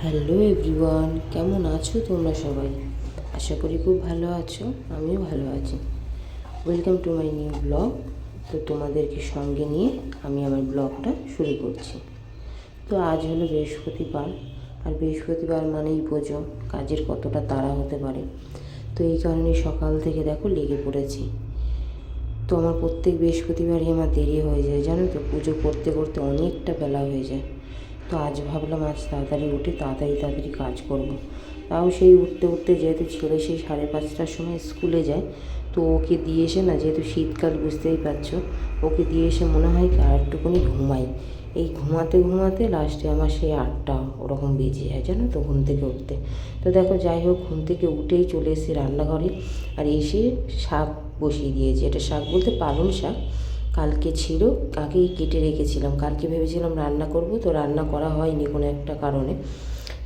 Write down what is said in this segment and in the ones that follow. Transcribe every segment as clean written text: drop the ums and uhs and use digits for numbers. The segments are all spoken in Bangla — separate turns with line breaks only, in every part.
হ্যালো এভরিওয়ান, কেমন আছো তোমরা সবাই? আশা করি খুব ভালো আছো, আমিও ভালো আছি। Welcome to my new blog. তো তোমাদেরকে সঙ্গে নিয়ে আমি আমার ব্লগটা শুরু করছি। তো আজ হলো বৃহস্পতিবার, আর বৃহস্পতিবার মানেই বোঝো কাজের কতটা তাড়া হতে পারে। তো এই কারণে সকাল থেকে দেখো লেগে পড়েছি। তো আমার প্রত্যেক বৃহস্পতিবারই আমার দেরি হয়ে যায়, জানো তো, পুজো করতে করতে অনেকটা বেলা হয়ে যায়। তো আজ ভাবলাম আজ তাড়াতাড়ি উঠে তাড়াতাড়ি কাজ করব। তাও সেই উঠতে উঠতে যেহেতু ছেলে সেই 5:30টার সময় স্কুলে যায়, তো ওকে দিয়ে এসে না, যেহেতু শীতকাল বুঝতেই পারছো, ওকে দিয়ে এসে মনে হয় কি আর একটুখানি ঘুমাই। এই ঘুমাতে ঘুমাতে লাস্টে আমার সেই 8টা ওরকম বেজে যায়, জানো তো, ঘুম থেকে উঠতে। তো দেখো, যাই হোক, ঘুম থেকে উঠেই চলে এসেছি রান্নাঘরে, আর এসে শাক বসিয়ে দিয়েছি। এটা শাক বলতে পালং শাক, কালকে ছিল, আগেই কেটে রেখেছিলাম। কালকে ভেবেছিলাম রান্না করব, তো রান্না করা হয়নি কোনো একটা কারণে।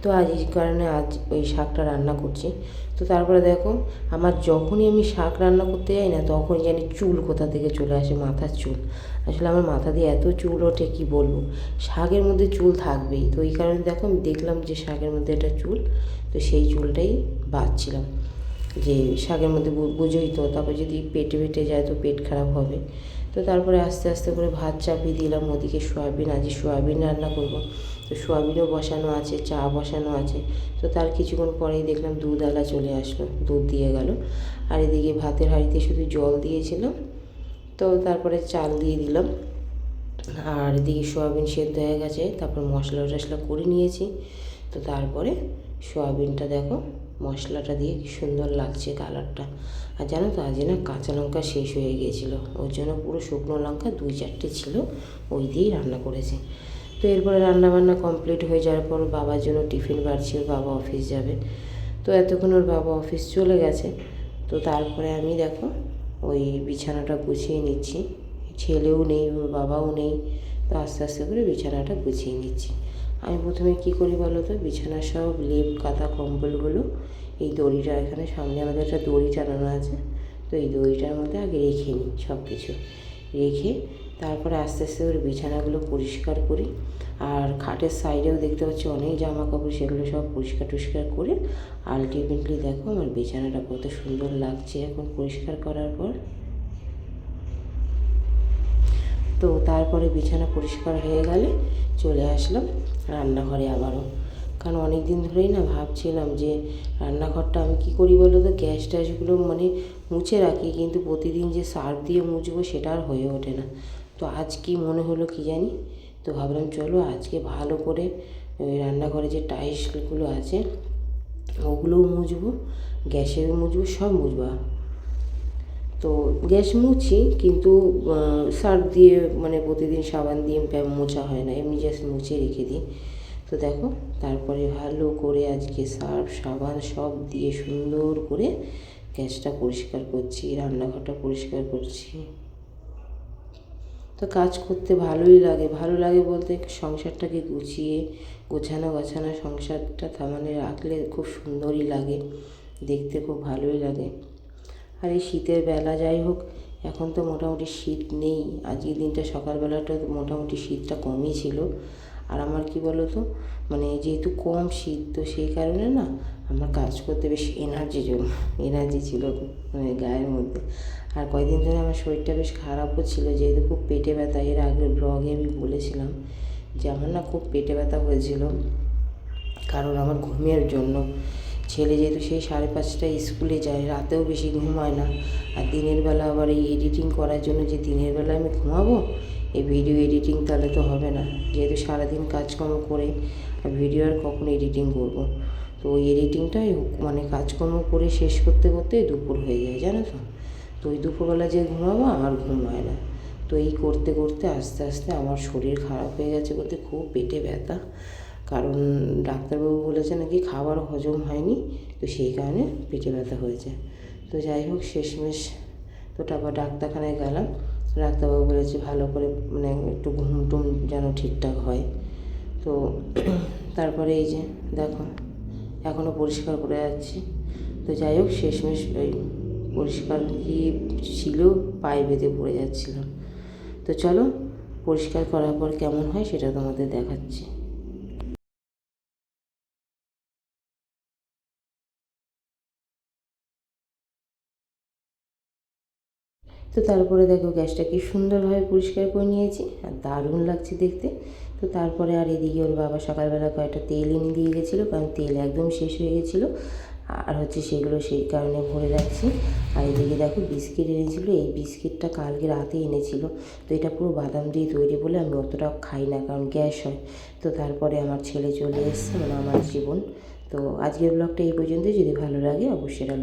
তো আজ এই কারণে আজ ওই শাকটা রান্না করছি। তো তারপরে দেখো, আমার যখনই আমি শাক রান্না করতে যাই না, তখনই জানি চুল কোথা থেকে চলে আসে, মাথার চুল। আসলে আমার মাথা দিয়ে এত চুল ওঠে কি বলবো, শাকের মধ্যে চুল থাকবেই। তো এই কারণে দেখো, আমি দেখলাম যে শাকের মধ্যে একটা চুল, তো সেই চুলটাই বাঁধছিলাম। যে শাকের মধ্যে বুঝোই তো, তারপর যদি পেটে পেটে যায় তো পেট খারাপ হবে। তো তারপরে আস্তে আস্তে করে ভাত চাপিয়ে দিলাম। ওদিকে সোয়াবিন, আজ সোয়াবিন রান্না করব। তো সোয়াবিনও বসানো আছে, চা বসানো আছে। তো তার কিছুক্ষণ পরেই দেখলাম দুধওয়ালা চলে আসলো, দুধ দিয়ে গেল। আর এদিকে ভাতের হাঁড়িতে শুধু জল দিয়েছিলাম, তো তারপরে চাল দিয়ে দিলাম। আর এদিকে সোয়াবিন সেদ্ধ হয়ে গেছে, তারপর মশলা টশলা করে নিয়েছি। তো তারপরে সোয়াবিনটা দেখো মশলাটা দিয়ে কি সুন্দর লাগছে কালারটা। আর জানো তো, আজ না কাঁচা লঙ্কা শেষ হয়ে গিয়েছিলো, ওর জন্য পুরো শুকনো লঙ্কা 2-4টে ছিল, ওই দিয়েই রান্না করেছি। তো এরপরে রান্নাবান্না কমপ্লিট হয়ে যাওয়ার পর বাবার জন্য টিফিন বাড়ছি, ওর বাবা অফিস যাবে। তো এতক্ষণ ওর বাবা অফিস চলে গেছে। তো তারপরে আমি দেখো ওই বিছানাটা গুছিয়ে নিচ্ছি। ছেলেও নেই, ওর বাবাও নেই। তো আস্তে আস্তে করে বিছানাটা গুছিয়ে নিচ্ছি। আমি প্রথমে কী করি বলো তো, বিছানার সব লেপ কাঁথা কম্বলগুলো এই দড়িটা, এখানে সামনে আমাদের একটা দড়ি টানানো আছে, তো এই দড়িটার মধ্যে আগে রেখে নিই সব কিছু। রেখে তারপরে আস্তে আস্তে করে বিছানাগুলো পরিষ্কার করি। আর খাটের সাইডেও দেখতে পাচ্ছি অনেক জামা কাপড়, সেগুলো সব পরিষ্কার টরিষ্কার করে আলটিমেটলি দেখো আমার বিছানাটা কত সুন্দর লাগছে এখন পরিষ্কার করার পর। তো তারপরে বিছানা পরিষ্কার হয়ে গেলে চলে আসলাম রান্নাঘরে আবারও। কারণ অনেক দিন ধরেই না ভাবছিলাম যে রান্নাঘরটা আমি কী করি বলো তো, গ্যাস ট্যাসগুলো মানে মুছে রাখি, কিন্তু প্রতিদিন যে সার্ফ দিয়ে মুছবো সেটা আর হয়ে ওঠে না। তো আজ কি মনে হলো কি জানি, তো ভাবলাম চলো আজকে ভালো করে ওই রান্নাঘরে যে টাইলসগুলো আছে ওগুলোও মুছবো, গ্যাসের মুছবো, সব মুছবো। তো গ্যাস মুছি, কিন্তু সার্ফ দিয়ে মানে প্রতিদিন সাবান দিয়ে মোছা হয় না, এমনি জাস্ট মুছে রেখে দিই। তো দেখো, তারপরে ভালো করে আজকে সার্ফ সাবান সব দিয়ে সুন্দর করে গ্যাসটা পরিষ্কার করছি, রান্নাঘরটা পরিষ্কার করছি। তো কাজ করতে ভালোই লাগে, ভালো লাগে বলতে সংসারটাকে গুছিয়ে গোছানো গাছানো সংসারটা মানে রাখলে খুব সুন্দরই লাগে, দেখতে খুব ভালোই লাগে। আর এই শীতের বেলা, যাই হোক, এখন তো মোটামুটি শীত নেই। আজকের দিনটা সকালবেলাটা মোটামুটি শীতটা কমই ছিল। আর আমার কি বলো তো, মানে যেহেতু কম শীত, তো সেই কারণে না আমার কাজ করতে বেশ এনার্জি ছিল মানে গায়ের মধ্যে। আর কয়েকদিন ধরে আমার শরীরটা বেশ খারাপও ছিল, যেহেতু খুব পেটে ব্যথা। এর আগের ব্লগে আমি বলেছিলাম যে আমার না খুব পেটে ব্যথা হয়েছিল, কারণ আমার ঘুমের জন্য। ছেলে যেহেতু সেই 5:30টায় স্কুলে যায়, রাতেও বেশি ঘুম হয় না। আর দিনের বেলা আবার এই এডিটিং করার জন্য যে দিনের বেলা আমি ঘুমাবো, এই ভিডিও এডিটিং তাহলে তো হবে না, যেহেতু সারাদিন কাজকর্ম করে আর ভিডিও আর কখন এডিটিং করব। তো ওই এডিটিংটাই মানে কাজকর্ম করে শেষ করতে করতে দুপুর হয়ে যায়, জানো তো। তো ওই দুপুরবেলা যে ঘুমাবো, আমার ঘুম হয় না। তো এই করতে করতে আস্তে আস্তে আমার শরীর খারাপ হয়ে গেছে বলতে খুব পেটে ব্যথা। কারণ ডাক্তারবাবু বলেছে নাকি খাবার হজম হয়নি, তো সেই কারণে পেটে ব্যথা হয়েছে। তো যাই হোক, শেষমেশ তো তারপর ডাক্তারখানায় গেলাম। ডাক্তারবাবু বলেছে ভালো করে মানে একটু ঘুম টুম যেন ঠিকঠাক হয়। তো তারপরে এই যে দেখো এখনও পরিষ্কার করে যাচ্ছি। তো যাই হোক, শেষমেশ ওই পরিষ্কার কি ছিল, পায়ে বেঁধে পড়ে যাচ্ছিলাম। তো চলো পরিষ্কার করার পর কেমন হয় সেটা তোমাদের দেখাচ্ছি। তো তারপরে দেখো গ্যাসটা কি সুন্দরভাবে পরিষ্কার করে নিয়েছি আর দারুণ লাগছে দেখতে। তো তারপরে আর এদিকে ওর বাবা সকালবেলা কয়েকটা তেল এনে দিয়ে গেছিলো, কারণ তেল একদম শেষ হয়ে গেছিলো, আর হচ্ছে সেগুলো সেই কারণে ভরে রাখছি। আর এদিকে দেখো বিস্কিট এনেছিলো, এই বিস্কিটটা কালকে রাতে এনেছিলো। তো এটা পুরো বাদাম দিয়ে তৈরি বলে আমি অতটাও খাই না, কারণ গ্যাস হয়। তো তারপরে আমার ছেলে চলে এসছে, মানে আমার জীবন। তো আজকের ব্লগটা এই পর্যন্তই। যদি ভালো লাগে অবশ্যই লাইক